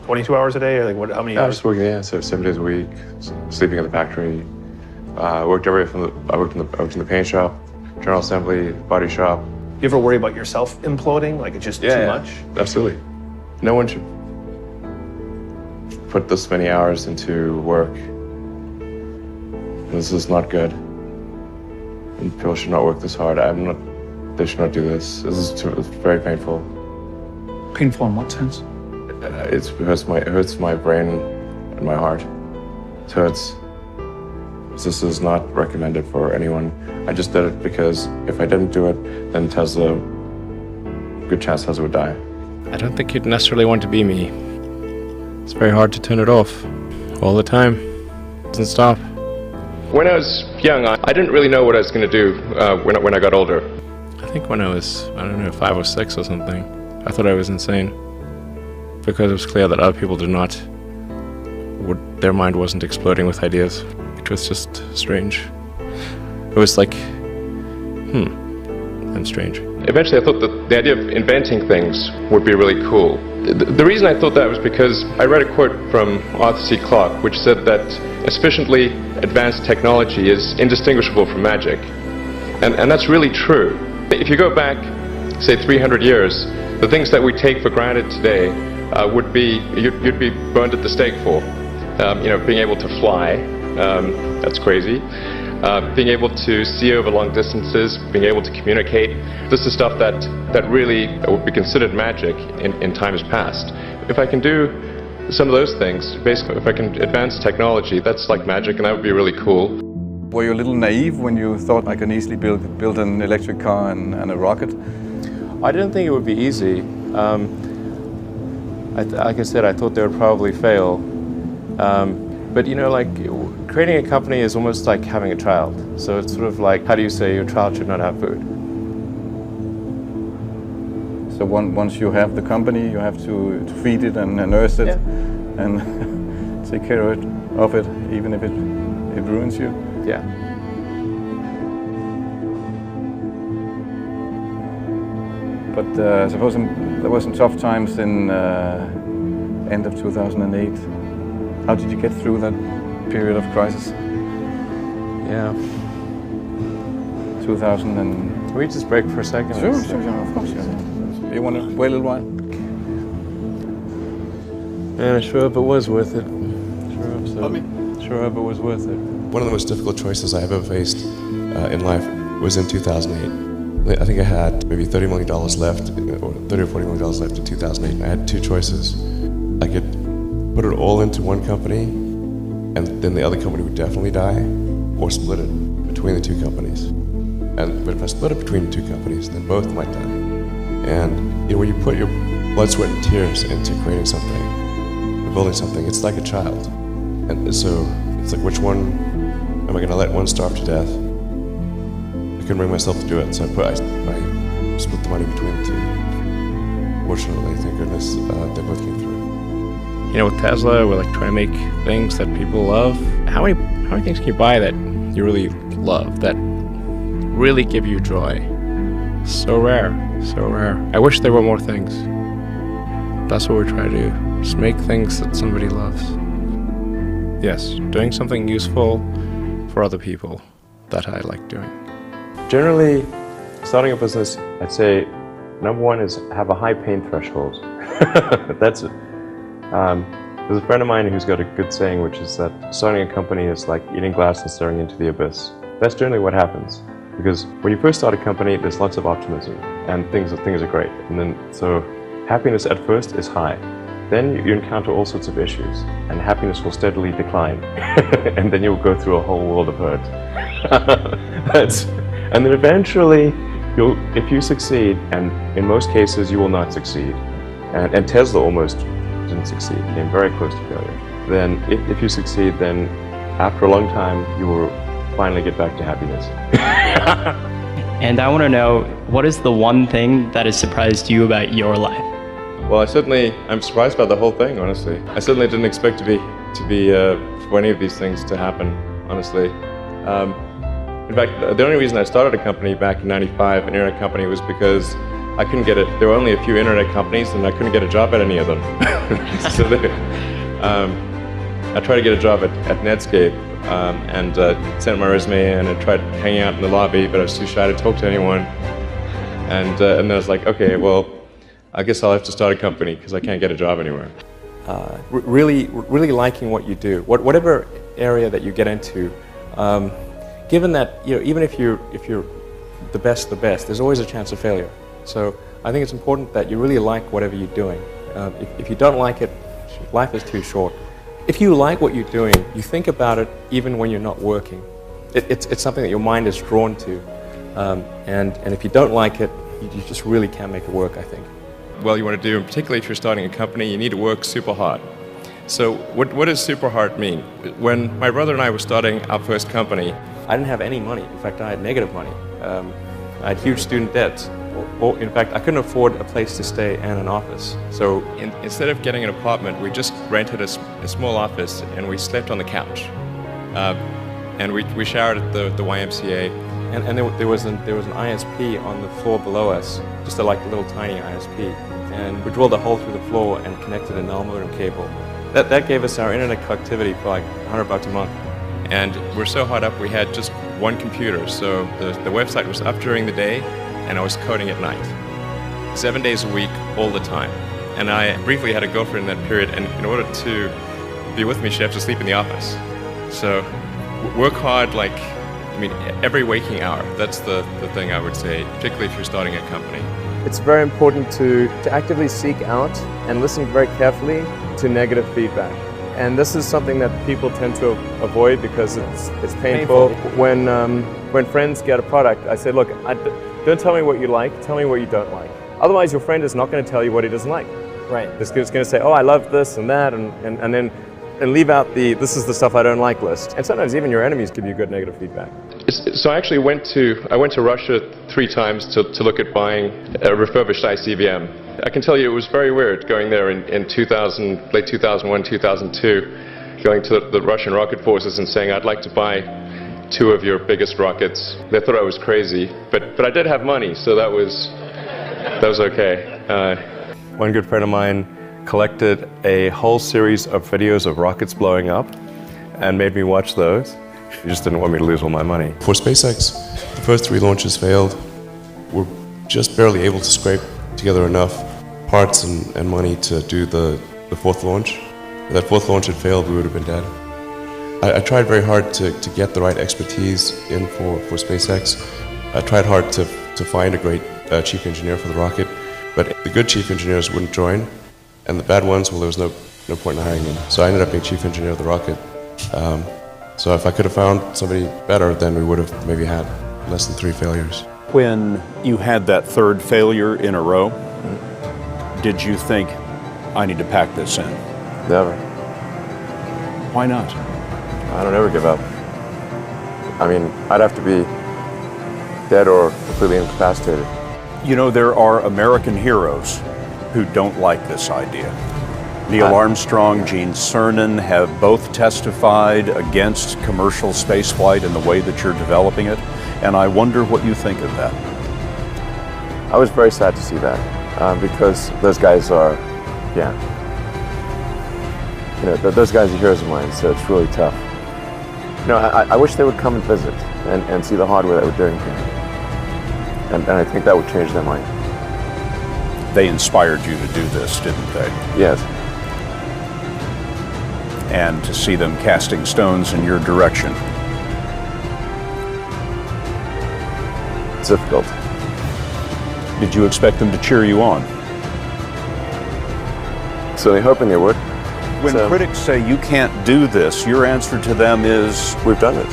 22 hours a day? Or like what? How many I hours? was working, yeah, so 7 days a week, sleeping in the factory. I worked in the paint shop, general assembly, body shop. You ever worry about yourself imploding? Like it's just too much? Absolutely. No one should put this many hours into work. This is not good. And people should not work this hard. They should not do this. It's very painful. Painful in what sense? It hurts my brain and my heart. It hurts. This is not recommended for anyone. I just did it because if I didn't do it, then good chance Tesla would die. I don't think you'd necessarily want to be me. It's very hard to turn it off all the time. It doesn't stop. When I was young, I didn't really know what I was going to do when I got older. I think when I was, 5 or 6 or something, I thought I was insane. Because it was clear that other people their mind wasn't exploding with ideas. It was just strange. It was like, I'm strange. Eventually I thought that the idea of inventing things would be really cool. The reason I thought that was because I read a quote from Arthur C. Clarke which said that a sufficiently advanced technology is indistinguishable from magic. And that's really true. If you go back, say 300 years, the things that we take for granted today you'd be burned at the stake for. Being able to fly, that's crazy. Being able to see over long distances, being able to communicate. This is stuff that really would be considered magic in times past. If I can do some of those things, basically if I can advance technology, that's like magic and that would be really cool. Were you a little naive when you thought I can easily build an electric car and a rocket? I didn't think it would be easy. Like I said, I thought they would probably fail. But creating a company is almost like having a child. So it's sort of like, how do you say your child should not have food? So once you have the company, you have to feed it and nurse it and take care of it, even if it ruins you. Yeah. But I suppose there were some tough times in end of 2008. How did you get through that period of crisis? Yeah. 2000 and... Can we just break for a second? Sure, of course. Yeah. You want to wait a little while? Man, I sure hope it was worth it. Sure hope it was worth it. One of the most difficult choices I have ever faced in life was in 2008. I think I had maybe $30 million left, or $30 or $40 million left in 2008. And I had two choices. I could put it all into one company, and then the other company would definitely die, or split it between the two companies. But if I split it between the two companies, then both might die. And when you put your blood, sweat, and tears into creating something, or building something, it's like a child. And so it's like, which one am I going to let one starve to death? I couldn't bring myself to do it, so I split the money between the two. Fortunately, thank goodness, they both came through. With Tesla, we're like trying to make things that people love. How many things can you buy that you really love, that really give you joy? So rare, so rare. I wish there were more things. That's what we're trying to do, just make things that somebody loves. Yes, doing something useful for other people that I like doing. Generally, starting a business, I'd say, number one is have a high pain threshold. That's it. There's a friend of mine who's got a good saying, which is that starting a company is like eating glass and staring into the abyss. That's generally what happens. Because when you first start a company, there's lots of optimism and things are great. And then, so happiness at first is high. Then you encounter all sorts of issues and happiness will steadily decline. And then you'll go through a whole world of hurt. And then eventually, if you succeed, and in most cases you will not succeed, and Tesla almost didn't succeed, came very close to failure, then if you succeed, then after a long time you will finally get back to happiness. And I want to know, what is the one thing that has surprised you about your life? Well, I'm surprised by the whole thing, honestly. I certainly didn't expect for any of these things to happen, honestly. In fact, the only reason I started a company back in '95, an internet company, was because I couldn't get it. There were only a few internet companies, and I couldn't get a job at any of them. So I tried to get a job at Netscape, and sent my resume in and tried hanging out in the lobby, but I was too shy to talk to anyone. And then I was like, okay, well, I guess I'll have to start a company because I can't get a job anywhere. Really liking what you do, whatever area that you get into. Given that, even if you're the best, there's always a chance of failure. So I think it's important that you really like whatever you're doing. If you don't like it, life is too short. If you like what you're doing, you think about it even when you're not working. It's something that your mind is drawn to. And if you don't like it, you just really can't make it work, I think. Well, you want to do, and particularly if you're starting a company, you need to work super hard. So what does super hard mean? When my brother and I were starting our first company, I didn't have any money. In fact, I had negative money. I had huge student debts. In fact, I couldn't afford a place to stay and an office. So instead of getting an apartment, we just rented a small office and we slept on the couch. And we showered at the YMCA. And there was an ISP on the floor below us, just a little tiny ISP. And we drilled a hole through the floor and connected an modem cable. That gave us our internet connectivity for like $100 a month. And we're so hot up, we had just one computer. So the website was up during the day, and I was coding at night. 7 days a week, all the time. And I briefly had a girlfriend in that period, and in order to be with me, she had to sleep in the office. So work hard, every waking hour. That's the thing I would say, particularly if you're starting a company. It's very important to actively seek out and listen very carefully to negative feedback. And this is something that people tend to avoid because it's painful. When friends get a product, I say, look, don't tell me what you like, tell me what you don't like. Otherwise, your friend is not going to tell you what he doesn't like. Right. It's going to say, oh, I love this and that, and then leave out this is the stuff I don't like list. And sometimes even your enemies give you good negative feedback. So I actually went to Russia 3 times to look at buying a refurbished ICBM. I can tell you it was very weird going there in late 2001, 2002, going to the Russian rocket forces and saying, I'd like to buy 2 of your biggest rockets. They thought I was crazy, but I did have money, so that was okay. One good friend of mine collected a whole series of videos of rockets blowing up and made me watch those. He just didn't want me to lose all my money. For SpaceX, the first 3 launches failed. We're just barely able to scrape together enough parts and money to do the 4th launch. If that 4th launch had failed, we would have been dead. I tried very hard to get the right expertise in for SpaceX. I tried hard to find a great chief engineer for the rocket, but the good chief engineers wouldn't join, and the bad ones, well, there was no point in hiring them. So I ended up being chief engineer of the rocket. So if I could have found somebody better, then we would have maybe had less than 3 failures. When you had that 3rd failure in a row, did you think, I need to pack this in? Never. Why not? I don't ever give up. I mean, I'd have to be dead or completely incapacitated. You know, there are American heroes who don't like this idea. Neil Armstrong, Gene Cernan have both testified against commercial spaceflight and the way that you're developing it, and I wonder what you think of that. I was very sad to see that, because those guys are, those guys are heroes of mine, so it's really tough. I wish they would come and visit and see the hardware that we're doing here. And I think that would change their mind. They inspired you to do this, didn't they? Yes. And to see them casting stones in your direction. It's difficult. Did you expect them to cheer you on? Certainly hoping they would. When critics say you can't do this, your answer to them is, we've done it.